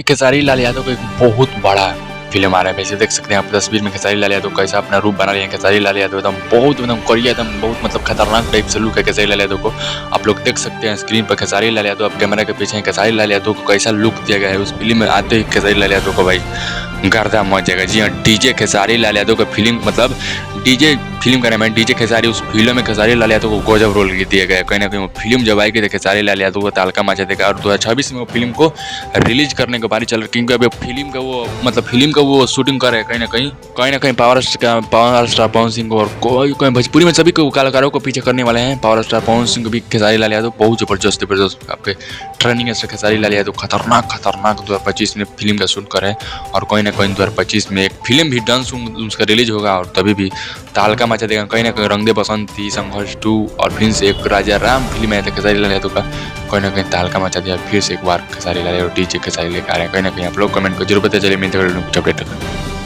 खेसारी लाल यादव का एक बहुत बड़ा फिल्म आ रहा है। वैसे देख सकते हैं आप तस्वीर में खेसारी लाल यादव कैसा अपना रूप बना रहे हैं। खेसारी लाल यादव एकदम करिया एकदम बहुत मतलब खतरनाक टाइप से लुक है खेसारी लाल यादव को आप लोग देख सकते हैं स्क्रीन पर। खेसारी लाल यादव अब कैमरा के पीछे हैं। खेसारी लाल यादव को कैसा लुक दिया गया है उस फिल्म में आते ही खेसारी लाल यादव को भाई गर्दा मच जाएगा। जी हाँ, डीजे खेसारी लाल यादव का फिल्म मतलब डीजे फिल्म का नाम है डीजे खेसारी। उस फिल्म में खेसारी लाल यादव को गजब रोल दिया गया है। कहीं ना कहीं वो फिल्म जब आएगी तो खेसारी लाल यादव को तालका मचा देगा। और 2026 में वो फिल्म को रिलीज करने की बारी चल रही है क्योंकि अभी फिल्म का वो शूटिंग कर रहे हैं। कहीं ना कहीं पावर स्टार पवन सिंह और कोई भोजपुरी में सभी कलाकारों को पीछे करने वाले हैं। पावर स्टार पवन सिंह भी खेसारी लाल यादव बहुत जबरदस्त आपके ट्रेनिंग से खेसारी लाल यादव खतरनाक 2025 में फिल्म का शूट करे। और कहीं ना कहीं 2025 में एक फिल्म भी डांस उसका रिलीज होगा और तभी भी तालका मचा देगा। कहीं ना कहीं रंग दे बसंती, संघर्ष 2 और फिर से एक राजा राम फिल्म आया था खेसारी लाल यादव का। कहीं ना कहीं तालका मचा दिया फिर से एक बार खेसारी लाल यादव डीजे खेसारी लेकर आ रहे हैं। कहीं ना कहीं आप लोग कमेंट को जरूर बताइए। चलिए मिलते हैं अपडेट।